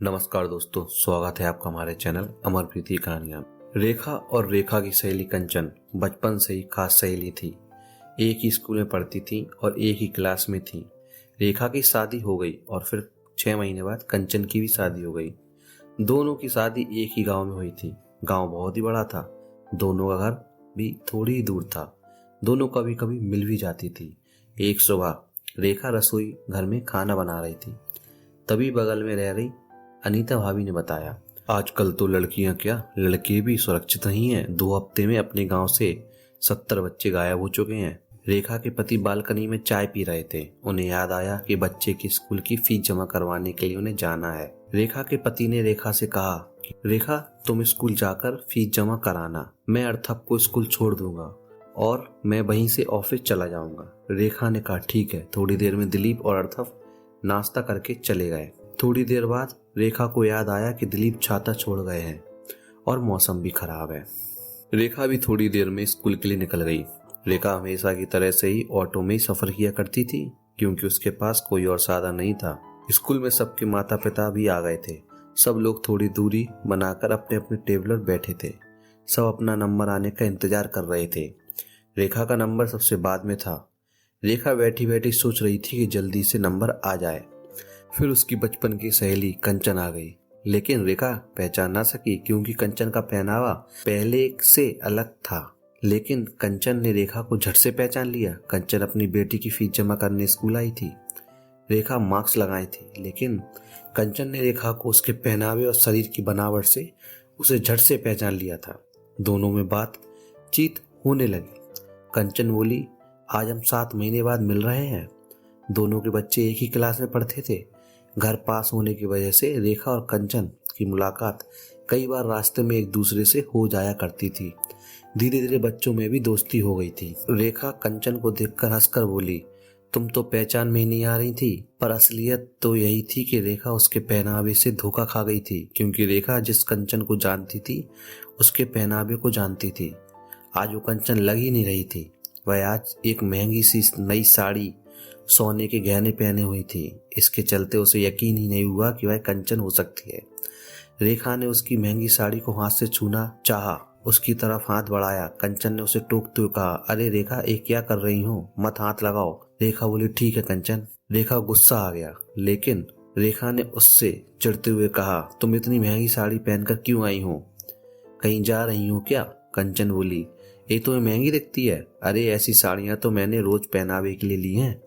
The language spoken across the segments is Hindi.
नमस्कार दोस्तों, स्वागत है आपका हमारे चैनल अमर प्रीति कहानियां। रेखा और रेखा की सहेली कंचन बचपन से ही खास सहेली थी। एक ही स्कूल में पढ़ती थी और एक ही क्लास में थी। रेखा की शादी हो गई और फिर 6 महीने बाद कंचन की भी शादी हो गई। दोनों की शादी एक ही गांव में हुई थी। गांव बहुत ही बड़ा था। दोनों का घर भी थोड़ी ही दूर था। दोनों कभी कभी मिल भी जाती थी। एक सुबह रेखा रसोई घर में खाना बना रही थी। तभी बगल में रह रही अनीता भाभी ने बताया, आजकल तो लड़कियां क्या लड़के भी सुरक्षित नहीं हैं। 2 हफ्ते में अपने गांव से 70 बच्चे गायब हो चुके हैं। रेखा के पति बालकनी में चाय पी रहे थे। उन्हें याद आया कि बच्चे की स्कूल की फीस जमा करवाने के लिए उन्हें जाना है। रेखा के पति ने रेखा से कहा, रेखा तुम स्कूल जाकर फीस जमा कराना, मैं अर्थप को स्कूल छोड़ दूंगा और मैं वहीं से ऑफिस चला जाऊंगा। रेखा ने कहा, ठीक है। थोड़ी देर में दिलीप और अर्थप नाश्ता करके चले गए। थोड़ी देर बाद रेखा को याद आया कि दिलीप छाता छोड़ गए हैं और मौसम भी खराब है। रेखा भी थोड़ी देर में स्कूल के लिए निकल गई। रेखा हमेशा की तरह से ही ऑटो में ही सफर किया करती थी, क्योंकि उसके पास कोई और साधन नहीं था। स्कूल में सबके माता पिता भी आ गए थे। सब लोग थोड़ी दूरी बनाकर अपने अपने टेबल पर बैठे थे। सब अपना नंबर आने का इंतजार कर रहे थे। रेखा का नंबर सबसे बाद में था। रेखा बैठी बैठी सोच रही थी कि जल्दी से नंबर आ जाए। फिर उसकी बचपन की सहेली कंचन आ गई, लेकिन रेखा पहचान ना सकी, क्योंकि कंचन का पहनावा पहले से अलग था। लेकिन कंचन ने रेखा को झट से पहचान लिया। कंचन अपनी बेटी की फीस जमा करने स्कूल आई थी। रेखा मास्क लगाई थी, लेकिन कंचन ने रेखा को उसके पहनावे और शरीर की बनावट से उसे झट से पहचान लिया था। दोनों में बातचीत होने लगी। कंचन बोली, आज हम 7 महीने बाद मिल रहे हैं। दोनों के बच्चे एक ही क्लास में पढ़ते थे। घर पास होने की वजह से रेखा और कंचन की मुलाकात कई बार रास्ते में एक दूसरे से हो जाया करती थी। धीरे धीरे बच्चों में भी दोस्ती हो गई थी। रेखा कंचन को देखकर हंसकर बोली, तुम तो पहचान में ही नहीं आ रही थी। पर असलियत तो यही थी कि रेखा उसके पहनावे से धोखा खा गई थी, क्योंकि रेखा जिस कंचन को जानती थी उसके पहनावे को जानती थी। आज वो कंचन लग ही नहीं रही थी। वह आज एक महंगी सी नई साड़ी, सोने के गहने पहने हुई थी। इसके चलते उसे यकीन ही नहीं हुआ कि वह कंचन हो सकती है। रेखा ने उसकी महंगी साड़ी को हाथ से छूना चाहा, उसकी तरफ हाथ बढ़ाया। कंचन ने उसे टोकते हुए कहा, अरे रेखा, ये क्या कर रही हो, मत हाथ लगाओ। रेखा बोली, ठीक है कंचन। रेखा गुस्सा आ गया, लेकिन रेखा ने उससे चिढ़ते हुए कहा, तुम इतनी महंगी साड़ी पहनकर क्यों आई हो, कहीं जा रही हो क्या? कंचन बोली, ये तुम्हें महंगी दिखती है? अरे ऐसी साड़ियां तो मैंने रोज पहनावे के लिए ली हैं।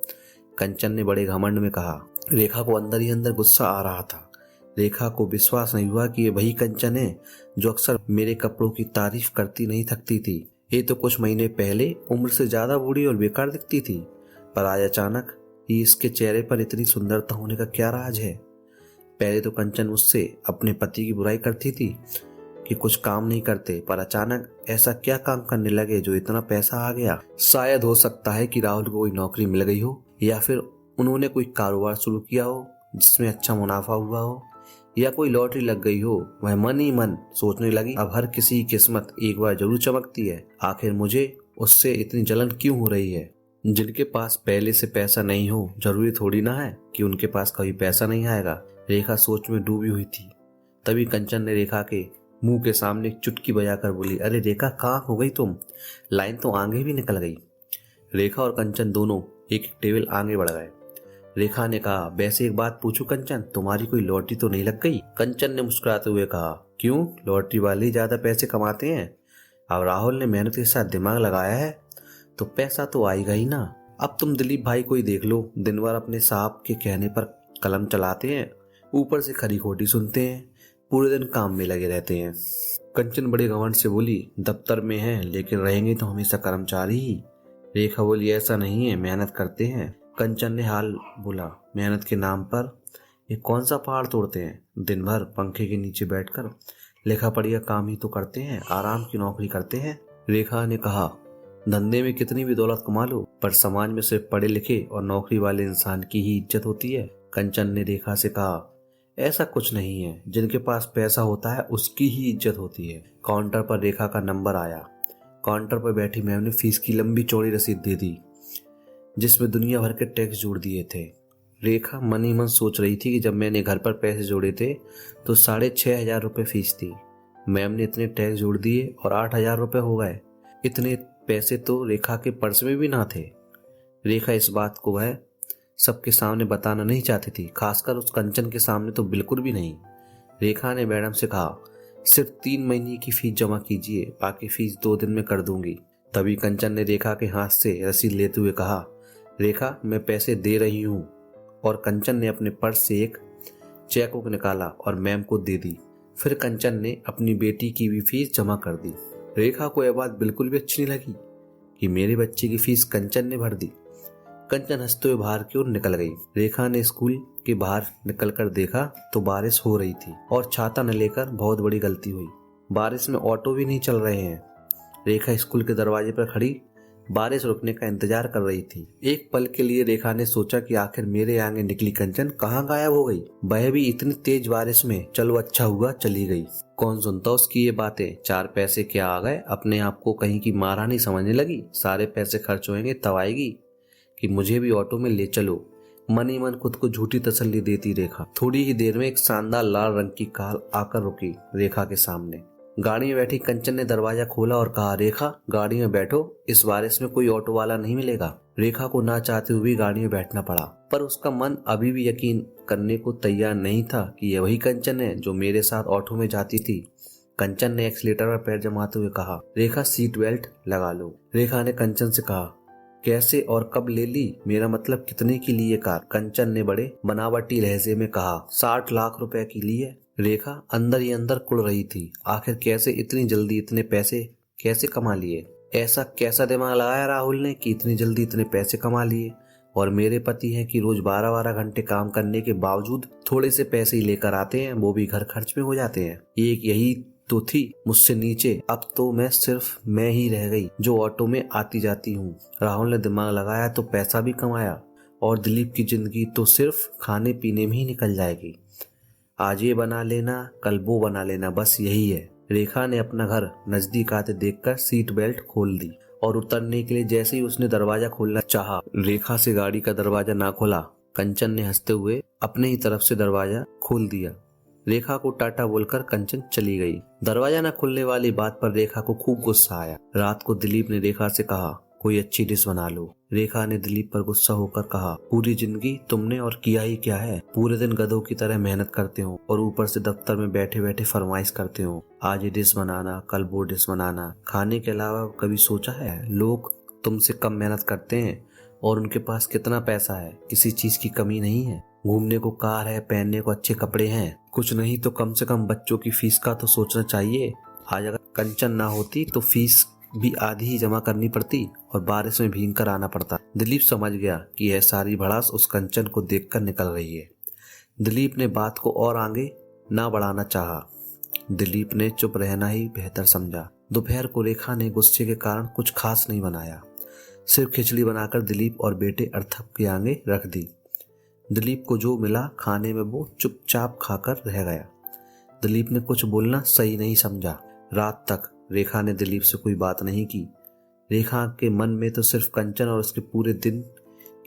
कंचन ने बड़े घमंड में कहा। रेखा को अंदर ही अंदर गुस्सा आ रहा था। रेखा को विश्वास नहीं हुआ कि ये वही कंचन है जो अक्सर मेरे कपड़ों की तारीफ करती नहीं थकती थी। ये तो कुछ महीने पहले उम्र से ज्यादा बूढ़ी और बेकार दिखती थी, पर आज अचानक ही इसके चेहरे पर इतनी सुंदरता होने का क्या राज है? पहले तो कंचन मुझसे अपने पति की बुराई करती थी कि कुछ काम नहीं करते, पर अचानक ऐसा क्या काम करने लगे जो इतना पैसा आ गया? शायद हो सकता है कि राहुल को कोई नौकरी मिल गई हो, या फिर उन्होंने कोई कारोबार शुरू किया हो जिसमें अच्छा मुनाफा हुआ हो, या कोई लॉटरी लग गई हो। वह मन ही मन सोचने लगी, अब हर किसी की किस्मत एक बार जरूर चमकती है। आखिर मुझे उससे इतनी जलन क्यों हो रही है? जिनके पास पहले से पैसा नहीं हो, जरूरी थोड़ी ना है कि उनके पास कभी पैसा नहीं आएगा। रेखा सोच में डूबी हुई थी। तभी कंचन ने रेखा के मुंह के सामने एक चुटकी बजाकर बोली, अरे रेखा, कहाँ हो गई तुम? लाइन तो आगे भी निकल गई। रेखा और कंचन दोनों एक टेबल आगे बढ़ गए। रेखा ने कहा, वैसे एक बात पूछूं कंचन, तुम्हारी कोई लॉटरी तो नहीं लग गई? कंचन ने मुस्कुराते हुए कहा, क्यों, लॉटरी वाले ही ज्यादा पैसे कमाते हैं। अब राहुल ने मेहनत के साथ दिमाग लगाया है तो पैसा तो आएगा ही ना। अब तुम दिलीप भाई को ही देख लो, दिन भर अपने साहब के कहने पर कलम चलाते हैं, ऊपर से खरी खोटी सुनते हैं, पूरे दिन काम में लगे रहते हैं। कंचन बड़े घमंड से बोली, दफ्तर में है लेकिन रहेंगे तो हमेशा कर्मचारी ही। रेखा बोली, ऐसा नहीं है, मेहनत करते हैं। कंचन ने हाल बोला, मेहनत के नाम पर ये कौन सा पहाड़ तोड़ते हैं? दिन भर पंखे के नीचे बैठकर लिखा पढ़ी काम ही तो करते हैं, आराम की नौकरी करते हैं। रेखा ने कहा, धंधे में कितनी भी दौलत कमा लो, पर समाज में सिर्फ पढ़े लिखे और नौकरी वाले इंसान की ही इज्जत होती है। कंचन ने रेखा से कहा, ऐसा कुछ नहीं है, जिनके पास पैसा होता है उसकी ही इज्जत होती है। काउंटर पर रेखा का नंबर आया। काउंटर पर बैठी मैम ने फीस की लंबी चौड़ी रसीद दे दी, जिसमें दुनिया भर के टैक्स जोड़ दिए थे। रेखा मन ही मन सोच रही थी कि जब मैंने घर पर पैसे जोड़े थे तो 6,500 रुपये फीस थी। मैम ने इतने टैक्स जोड़ दिए और 8,000 रुपये हो गए। इतने पैसे तो रेखा के पर्स में भी ना थे। रेखा इस बात को वह सबके सामने बताना नहीं चाहती थी, खासकर उस कंचन के सामने तो बिल्कुल भी नहीं। रेखा ने मैडम से कहा, सिर्फ 3 महीने की फीस जमा कीजिए, बाकी फीस 2 दिन में कर दूंगी। तभी कंचन ने रेखा के हाथ से रसीद लेते हुए कहा, रेखा मैं पैसे दे रही हूँ। और कंचन ने अपने पर्स से एक चेक बुक निकाला और मैम को दे दी। फिर कंचन ने अपनी बेटी की भी फीस जमा कर दी। रेखा को यह बात बिल्कुल भी अच्छी नहीं लगी कि मेरे बच्चे की फीस कंचन ने भर दी। कंचन हंसते हुए बाहर की ओर निकल गई। रेखा ने स्कूल के बाहर निकलकर देखा तो बारिश हो रही थी और छाता न लेकर बहुत बड़ी गलती हुई। बारिश में ऑटो भी नहीं चल रहे हैं। रेखा स्कूल के दरवाजे पर खड़ी बारिश रुकने का इंतजार कर रही थी। एक पल के लिए रेखा ने सोचा कि आखिर मेरे आगे निकली कंचन कहाँ गायब हो गई। वह भी इतनी तेज बारिश में। चलो अच्छा हुआ चली गई। कौन सुनता उसकी ये बातें। 4 पैसे क्या आ गए, अपने आप को कहीं की महारानी समझने लगी। सारे पैसे खर्च होंगे तब आएगी कि मुझे भी ऑटो में ले चलो। मन ही मन खुद को झूठी तसल्ली देती रेखा। थोड़ी ही देर में एक शानदार लाल रंग की कार आकर रुकी रेखा के सामने। गाड़ी में बैठी कंचन ने दरवाजा खोला और कहा, रेखा गाड़ी में बैठो, इस बारिश में कोई ऑटो वाला नहीं मिलेगा। रेखा को ना चाहते हुए गाड़ी में बैठना पड़ा, पर उसका मन अभी भी यकीन करने को तैयार नहीं था कि यह वही कंचन है जो मेरे साथ ऑटो में जाती थी। कंचन ने एक्सीलेटर पर पैर जमाते हुए कहा, रेखा सीट बेल्ट लगा लो। रेखा ने कंचन से कहा, कैसे और कब ले ली, मेरा मतलब कितने की ली ये कार। कंचन ने बड़े बनावटी लहजे में कहा, 60 लाख रुपए की ली है। रेखा अंदर ही अंदर कुड़ रही थी। आखिर कैसे इतनी जल्दी इतने पैसे कैसे कमा लिए। ऐसा कैसा दिमाग लगाया राहुल ने कि इतनी जल्दी इतने पैसे कमा लिए। और मेरे पति हैं कि रोज 12-12 घंटे काम करने के बावजूद थोड़े से पैसे ही लेकर आते हैं, वो भी घर खर्च में हो जाते हैं। एक यही तो थी मुझसे नीचे, अब तो मैं सिर्फ मैं ही रह गई जो ऑटो में आती जाती हूँ। राहुल ने दिमाग लगाया तो पैसा भी कमाया और दिलीप की जिंदगी तो सिर्फ खाने पीने में ही निकल जाएगी। आज ये बना लेना कल वो बना लेना, बस यही है। रेखा ने अपना घर नजदीक आते देखकर सीट बेल्ट खोल दी और उतरने के लिए जैसे ही उसने दरवाजा खोलना चाहा, रेखा से गाड़ी का दरवाजा ना खोला। कंचन ने हंसते हुए अपने ही तरफ से दरवाजा खोल दिया। रेखा को टाटा बोलकर कंचन चली गई। दरवाजा न खुलने वाली बात पर रेखा को खूब गुस्सा आया। रात को दिलीप ने रेखा से कहा, कोई अच्छी डिश बना लो। रेखा ने दिलीप पर गुस्सा होकर कहा, पूरी जिंदगी तुमने और किया ही क्या है। पूरे दिन गधों की तरह मेहनत करते हो और ऊपर से दफ्तर में बैठे बैठे फरमाइश करते हो, आज ये डिश बनाना कल वो डिश बनाना। खाने के अलावा कभी सोचा है लोग तुमसे कम मेहनत करते हैं और उनके पास कितना पैसा है, किसी चीज की कमी नहीं है। घूमने को कार है, पहनने को अच्छे कपड़े हैं, कुछ नहीं तो कम से कम बच्चों की फीस का तो सोचना चाहिए। आज अगर कंचन ना होती तो फीस भी आधी ही जमा करनी पड़ती और बारिश में भीग कर आना पड़ता। दिलीप समझ गया कि यह सारी भड़ास उस कंचन को देखकर निकल रही है। दिलीप ने बात को और आगे ना बढ़ाना चाहा। दिलीप ने चुप रहना ही बेहतर समझा। दोपहर को रेखा ने गुस्से के कारण कुछ खास नहीं बनाया, सिर्फ खिचड़ी बनाकर दिलीप और बेटे अर्थक के आगे रख दी। दिलीप को जो मिला खाने में वो चुपचाप खाकर रह गया। दिलीप ने कुछ बोलना सही नहीं समझा। रात तक रेखा ने दिलीप से कोई बात नहीं की। रेखा के मन में तो सिर्फ कंचन और उसके पूरे दिन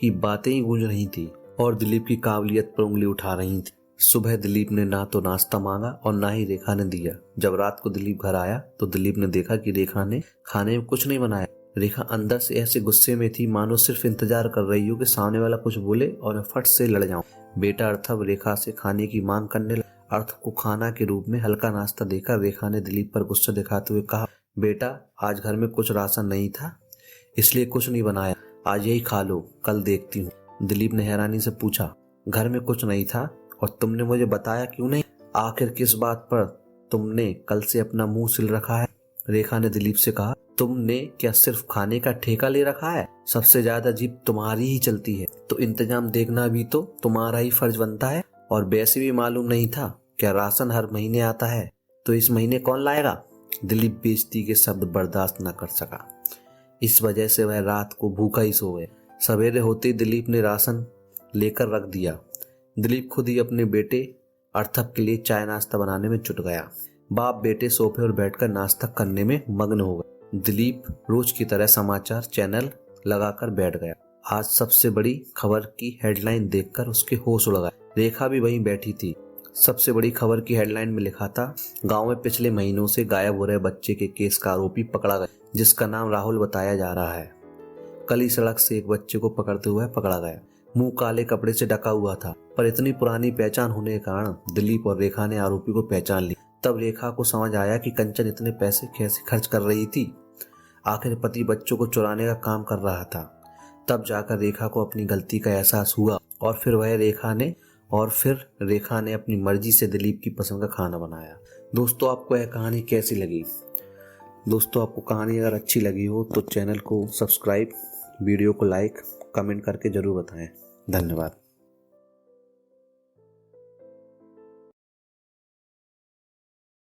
की बातें ही गूंज रही थी और दिलीप की काबिलियत पर उंगली उठा रही थी। सुबह दिलीप ने ना तो नाश्ता मांगा और ना ही रेखा ने दिया। जब रात को दिलीप घर आया तो दिलीप ने देखा कि रेखा ने खाने में कुछ नहीं बनाया। रेखा अंदर से ऐसे गुस्से में थी मानो सिर्फ इंतजार कर रही हो कि सामने वाला कुछ बोले और मैं फट से लड़ जाऊं। बेटा अर्थव रेखा से खाने की मांग करने लगा। अर्थव को खाना के रूप में हल्का नाश्ता देकर रेखा ने दिलीप पर गुस्सा दिखाते हुए कहा, बेटा आज घर में कुछ राशन नहीं था इसलिए कुछ नहीं बनाया, आज यही खा लो, कल देखती हूँ। दिलीप ने हैरानी से पूछा, घर में कुछ नहीं था और तुमने मुझे बताया क्यों नहीं? आखिर किस बात पर तुमने कल से अपना मुंह सिल रखा है? रेखा ने दिलीप से कहा, तुमने क्या सिर्फ खाने का ठेका ले रखा है? सबसे ज्यादा जीप तुम्हारी ही चलती है तो इंतजाम देखना भी तो तुम्हारा ही फर्ज बनता है। और वैसे भी मालूम नहीं था क्या राशन हर महीने आता है, तो इस महीने कौन लाएगा? दिलीप बेइज्जती के शब्द बर्दाश्त न कर सका। इस वजह से वह रात को भूखा ही सो गए। सवेरे होते ही दिलीप ने राशन लेकर रख दिया। दिलीप खुद ही अपने बेटे अर्थक के लिए चाय नाश्ता बनाने में जुट गया। बाप बेटे सोफे पर बैठकर नाश्ता करने में मग्न हो गए। दिलीप रोज की तरह समाचार चैनल लगाकर बैठ गया। आज सबसे बड़ी खबर की हेडलाइन देखकर उसके होश उड़ गए। रेखा भी वहीं बैठी थी। सबसे बड़ी खबर की हेडलाइन में लिखा था, गांव में पिछले महीनों से गायब हो रहे बच्चे के केस का आरोपी पकड़ा गया, जिसका नाम राहुल बताया जा रहा है। कल ही सड़क से एक बच्चे को पकड़ते हुए पकड़ा गया। मुंह काले कपड़े से ढका हुआ था, पर इतनी पुरानी पहचान होने के कारण दिलीप और रेखा ने आरोपी को पहचान ली। तब रेखा को समझ आया कि कंचन इतने पैसे कैसे खर्च कर रही थी। आखिर पति बच्चों को चुराने का काम कर रहा था। तब जाकर रेखा को अपनी गलती का एहसास हुआ और फिर रेखा ने अपनी मर्जी से दिलीप की पसंद का खाना बनाया। दोस्तों, आपको यह कहानी कैसी लगी? दोस्तों, आपको कहानी अगर अच्छी लगी हो तो चैनल को सब्सक्राइब, वीडियो को लाइक, कमेंट करके जरूर बताएं। धन्यवाद।